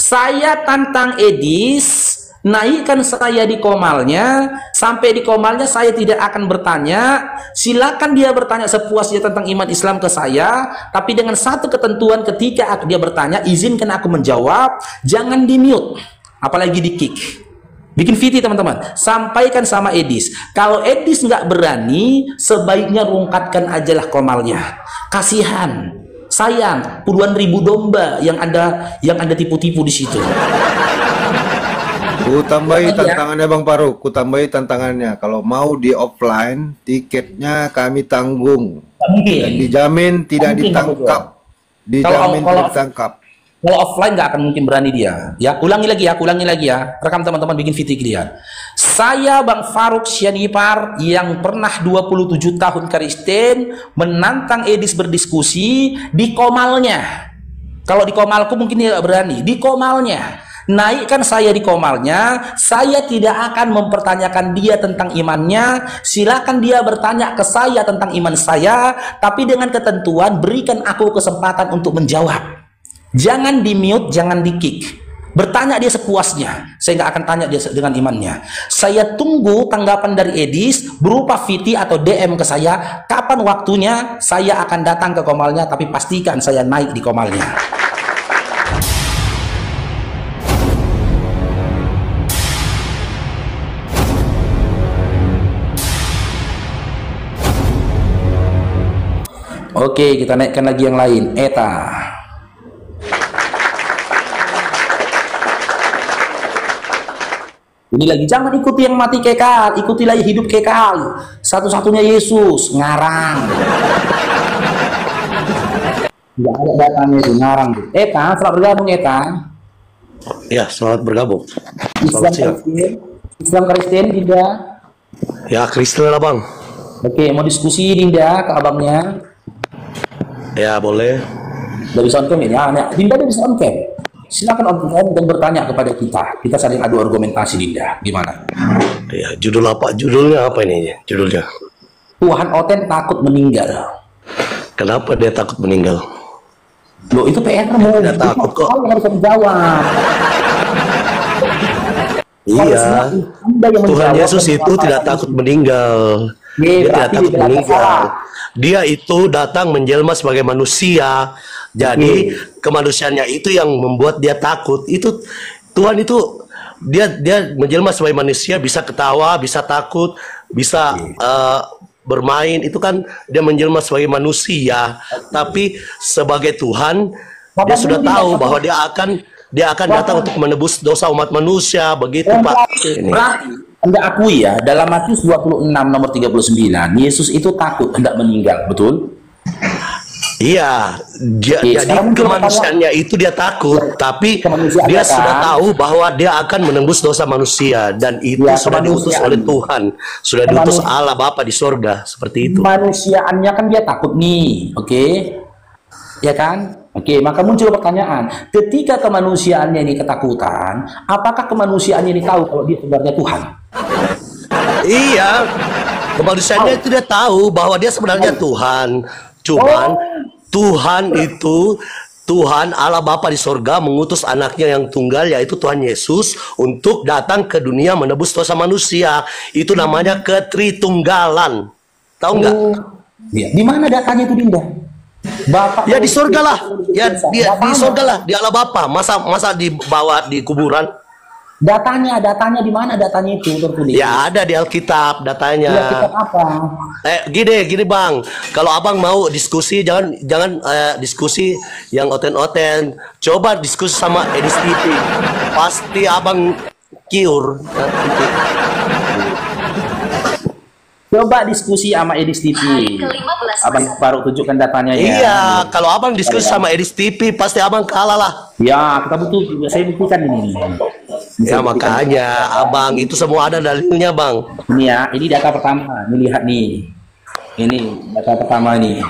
Saya tantang Edis, naikkan saya di komalnya, sampai di komalnya saya tidak akan bertanya. Silakan dia bertanya sepuasnya tentang iman Islam ke saya, tapi dengan satu ketentuan, ketika dia bertanya, izinkan aku menjawab, jangan di mute, apalagi di kick. Bikin VT teman-teman, sampaikan sama Edis. Kalau Edis nggak berani, sebaiknya rungkatkan ajalah komalnya. Kasihan, sayang, puluhan ribu domba yang ada tipu-tipu di situ. Ku tambahi tantangannya Bang Faruk, ku tambahi tantangannya. Kalau mau di offline, tiketnya kami tanggung. Dan dijamin tidak ditangkap. Dijamin tidak ditangkap. Kalau offline nggak akan mungkin berani dia. Ya, ulangi lagi ya. Rekam teman-teman, bikin VT dia. Saya Bang Faruk Sianipar yang pernah 27 tahun Kristen menantang Edis berdiskusi di komalnya. Kalau di komalku mungkin dia nggak berani. Di komalnya. Naikkan saya di komalnya, saya tidak akan mempertanyakan dia tentang imannya. Silakan dia bertanya ke saya tentang iman saya, tapi dengan ketentuan berikan aku kesempatan untuk menjawab. Jangan di mute, jangan di kick. Bertanya dia sepuasnya. Saya nggak akan tanya dia dengan imannya. Saya tunggu tanggapan dari Edis berupa VT atau DM ke saya. Kapan waktunya saya akan datang ke komalnya, tapi pastikan saya naik di komalnya. Oke, kita naikkan lagi yang lain. Eta. Ini lagi, jangan ikuti yang mati kekal, ikutilah hidup kekal. Satu-satunya Yesus, ngarang. Tidak ada datanya itu, ngarang. Eta, selamat bergabung Eta. Ya, selamat bergabung. Islam Kristen, Dinda. Ya, Kristen lah Bang. Oke, mau diskusi Dinda ke abangnya? Ya, boleh. Udah bisa on cam ya? Dinda udah bisa on cam. Silakan on cam dan bertanya kepada kita. Kita saling adu argumentasi, Dinda. Gimana? Ya, judulnya apa ini? Judulnya Tuhan Oten takut meninggal. Kenapa dia takut meninggal? Loh, itu PR-mu. Dia takut kok. Kau harus menjawab. Iya, Tuhan Yesus itu tidak takut meninggal. Dia tidak takut meninggal. Dia itu datang menjelma sebagai manusia. Jadi kemanusiaannya itu yang membuat dia takut. Itu Tuhan itu dia menjelma sebagai manusia, bisa ketawa, bisa takut, bisa bermain. Itu kan dia menjelma sebagai manusia. Tapi sebagai Tuhan, dia sudah tahu bahwa dia akan datang untuk menebus dosa umat manusia. Begitu Pak. Berarti Anda akui ya, dalam Matius 26 nomor 39, Yesus itu takut hendak meninggal, betul? Iya, jadi kemanusiaannya itu dia takut, tapi dia sudah tahu bahwa dia akan menembus dosa manusia, dan itu sudah diutus oleh Tuhan, sudah diutus Allah Bapa di sorga, seperti itu. Kemanusiaannya kan dia takut nih, oke? Ya kan? Oke, maka muncul pertanyaan, ketika kemanusiaannya ini ketakutan, apakah kemanusiaannya ini tahu kalau dia sebenarnya Tuhan? Iya, kemanusiaannya itu dia tahu bahwa dia sebenarnya Tuhan. Cuman Tuhan Allah Bapa di sorga mengutus anaknya yang tunggal, yaitu Tuhan Yesus, untuk datang ke dunia menebus dosa manusia. Itu namanya ketritunggalan. Tahu nggak? Di mana datanya itu, Dinda? Bapak ya di sorga lah. Ya di sorga lah, di Allah Bapa. Masa dibawa di kuburan? Datanya di mana datanya itu tertulis? Ya ada di Alkitab datanya. Di Alkitab apa? Gini Bang, kalau Abang mau diskusi jangan diskusi yang oten-oten. Coba diskusi sama Edis TV. Pasti Abang kiur. Coba diskusi sama Edis TV. Abang baru tunjukkan datanya ya. Iya, kalau Abang diskusi sama Edis TV pasti Abang kalah lah. Ya, kita butuh, saya buktikan ini. Ya makanya Abang itu semua ada dalilnya Bang. Ini ya, ini data pertama. Ini lihat nih. Ini data pertama nih.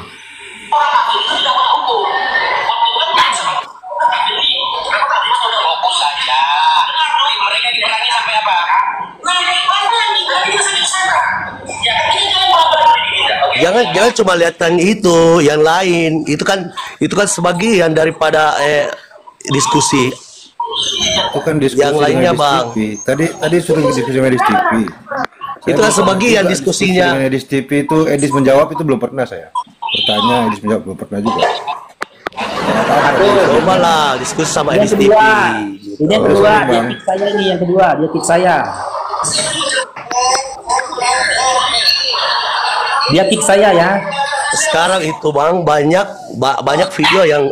Jangan cuma lihatkan itu, yang lain itu kan sebagian daripada diskusi. Itu kan diskusi Yang lainnya, dengan Bang. TV. Tadi suruh diskusi dengan Edis TV. Itu kan sebagian diskusinya. Dengan Edis TV itu Edis menjawab itu belum pernah saya. Bertanya Edis menjawab belum pernah juga. Coba lah diskusi sama Edis TV. Ini yang kedua, dia kick saya ini yang kedua, dia kick saya. Dia kick saya ya. Sekarang itu Bang banyak video yang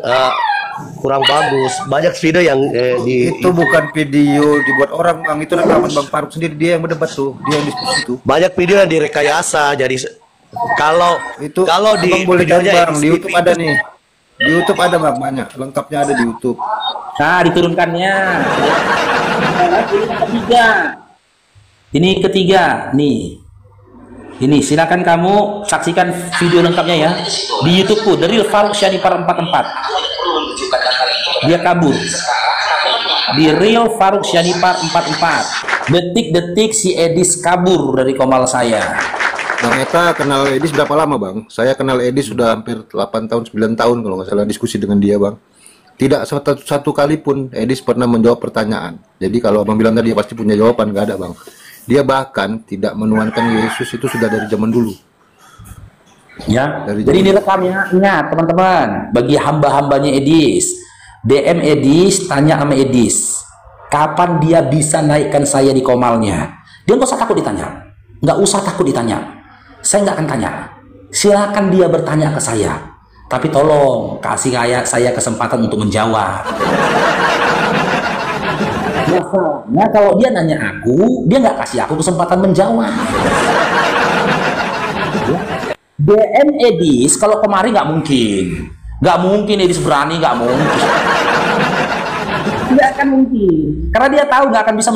kurang bagus, banyak video yang Itu bukan video dibuat orang, Bang. Itu rekaman Bang Faruk sendiri, dia yang berdebat tuh, dia yang diskusi tuh. banyak video yang direkayasa. Jadi kalau di Abang boleh cari, videonya Bang, di Edis YouTube ada nih. Di YouTube ada, Bang, banyak. Lengkapnya ada di YouTube. Nah, diturunkannya. Ini ketiga. Ini ketiga, nih. Ini silakan kamu saksikan video lengkapnya ya di YouTubeku, The Real Faruk Syanipar 44. Dia kabur. Di Real Faruk Syanipar 44. Detik-detik si Edis kabur dari komal saya. Bang Eta kenal Edis berapa lama, Bang? Saya kenal Edis sudah hampir 8 tahun, 9 tahun kalau nggak salah diskusi dengan dia, Bang. Tidak satu kali pun Edis pernah menjawab pertanyaan. Jadi kalau Abang bilang tadi dia pasti punya jawaban, nggak ada, Bang. Dia bahkan tidak menuankan Yesus, itu sudah dari zaman dulu. Ya, jadi ini rekamnya. Ingat teman-teman, bagi hamba-hambanya Edis, DM Edis, tanya sama Edis, kapan dia bisa naikkan saya di komalnya? Dia nggak usah takut ditanya, nggak usah takut ditanya. Saya nggak akan tanya. Silakan dia bertanya ke saya, tapi tolong kasih saya kesempatan untuk menjawab. Nah, kalau dia nanya aku, dia nggak kasih aku kesempatan menjawab. DM Edis kalau kemarin nggak mungkin Edis berani, nggak akan mungkin, karena dia tahu nggak akan bisa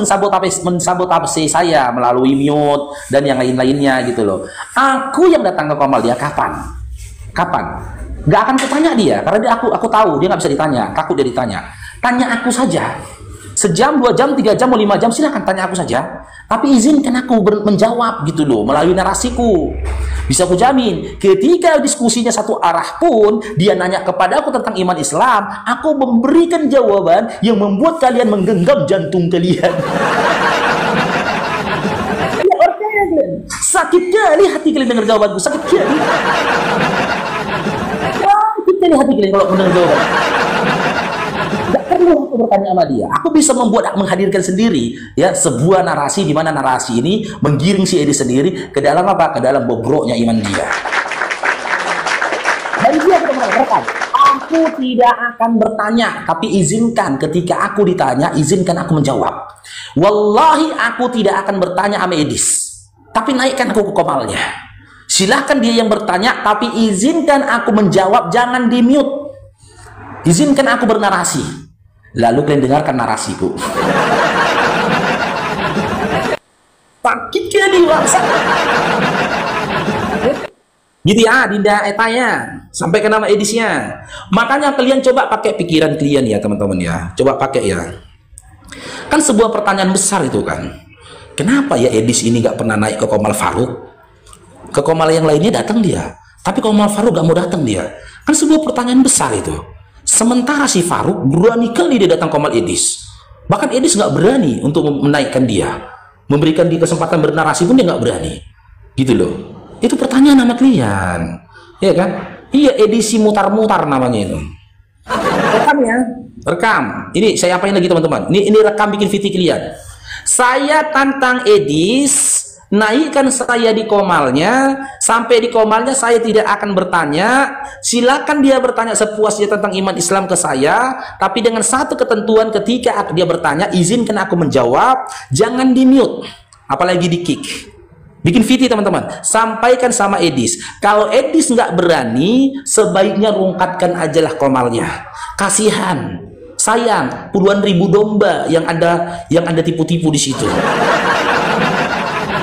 mensabotase saya melalui mute dan yang lain-lainnya gitu loh. Aku yang datang ke komal dia kapan? Nggak akan kutanya dia, karena aku tahu dia nggak bisa ditanya, takut dia ditanya. Tanya aku saja. Sejam, 2 jam, 3 jam, 5 jam, silahkan tanya aku saja. Tapi izinkan aku menjawab gitu loh, melalui narasiku. Bisa aku jamin, ketika diskusinya satu arah pun, dia nanya kepada aku tentang iman Islam, aku memberikan jawaban yang membuat kalian menggenggam jantung kalian. Sakit kali hati kalian dengar jawabanku, sakit kali. Sakit kali hati kalian kalau mendengar jawaban. Tidak perlu aku bertanya sama dia. Aku bisa menghadirkan sendiri ya sebuah narasi di mana narasi ini menggiring si Edis sendiri ke dalam apa? Ke dalam bobroknya iman dia. Dan dia berkata, aku tidak akan bertanya, tapi izinkan ketika aku ditanya, izinkan aku menjawab. Wallahi aku tidak akan bertanya sama Edis, tapi naikkan aku ke komalnya. Silahkan dia yang bertanya, tapi izinkan aku menjawab, jangan di mute. Izinkan aku bernarasi. Lalu kalian dengarkan narasiku. Sakit kali waksa. Gitu ya, Dinda Etanya. Sampai ke nama Edisnya. Makanya kalian coba pakai pikiran kalian ya teman-teman ya. Coba pakai ya. Kan sebuah pertanyaan besar itu kan. Kenapa ya Edis ini gak pernah naik ke komal Faruk? Ke komal yang lainnya datang dia. Tapi komal Faruk gak mau datang dia. Kan sebuah pertanyaan besar itu. Sementara si Faruk berani kali dia datang komal Edis. Bahkan Edis nggak berani untuk menaikkan dia, memberikan dia kesempatan bernarasi pun dia nggak berani, gitu loh. Itu pertanyaan sama kalian, ya kan? Iya, edisi mutar-mutar namanya itu. Rekam ya, rekam. Ini saya apain lagi teman-teman? Ini rekam bikin VT kalian. Saya tantang Edis. Naikkan saya di komalnya, sampai di komalnya saya tidak akan bertanya. Silakan dia bertanya sepuasnya tentang iman Islam ke saya, tapi dengan satu ketentuan, ketika dia bertanya, izinkan aku menjawab, jangan di mute, apalagi di kick. Bikin VT teman-teman, sampaikan sama Edis. Kalau Edis nggak berani, sebaiknya rungkatkan ajalah komalnya. Kasihan, sayang, puluhan ribu domba yang anda tipu-tipu di situ.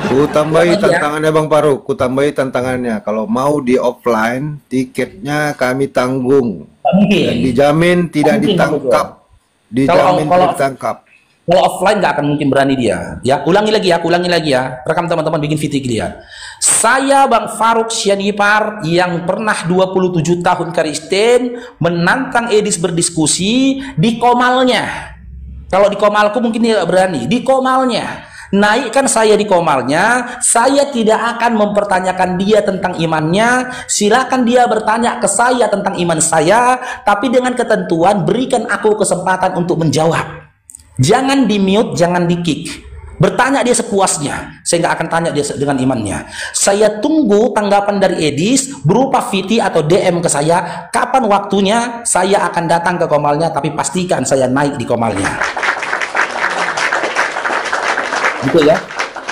Ku tambahi tantangannya Bang Faruk, ku tambahi tantangannya. Kalau mau di offline, tiketnya kami tanggung. Dan dijamin tidak ditangkap. Dijamin tidak ditangkap. Kalau offline nggak akan mungkin berani dia. Ya, ulangi lagi ya. Rekam teman-teman, bikin VT kalian. Saya Bang Faruk Syanipar yang pernah 27 tahun Kristen menantang Edis berdiskusi di komalnya. Kalau di komalku mungkin dia berani. Di komalnya, naikkan saya di komalnya, saya tidak akan mempertanyakan dia tentang imannya. Silakan dia bertanya ke saya tentang iman saya, tapi dengan ketentuan berikan aku kesempatan untuk menjawab. Jangan di mute, jangan di kick. Bertanya dia sepuasnya. Saya nggak akan tanya dia dengan imannya. Saya tunggu tanggapan dari Edis berupa VT atau DM ke saya. Kapan waktunya saya akan datang ke komalnya, tapi pastikan saya naik di komalnya. Gitu ya.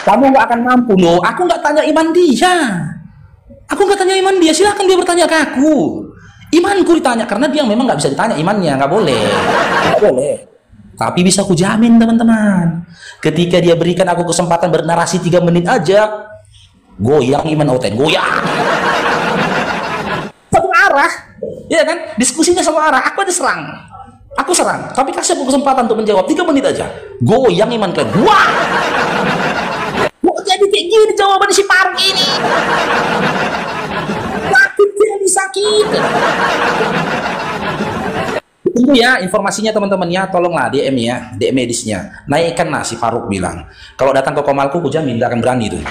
Kamu nggak akan mampu loh. Aku nggak tanya iman dia. Aku nggak tanya iman dia. Silahkan dia bertanya ke aku. Imanku ditanya karena dia memang nggak bisa ditanya imannya. Nggak boleh. Nggak boleh. Tapi bisa aku jamin teman-teman, ketika dia berikan aku kesempatan bernarasi 3 menit aja, goyang iman Oten, goyang. Satu arah, ya kan? Diskusinya sama arah. Aku ada serang. Aku serang, tapi kasih aku kesempatan untuk menjawab 3 menit aja. Goyang iman kalian. Wah! Kok jadi kayak gini jawaban si Faruk ini? Sakit jadi sakit. Tunggu ya informasinya teman-teman ya, tolonglah DM ya, DM medisnya. Naikkan lah si Faruk bilang. Kalau datang ke komalku, aku jamin gak akan berani tuh.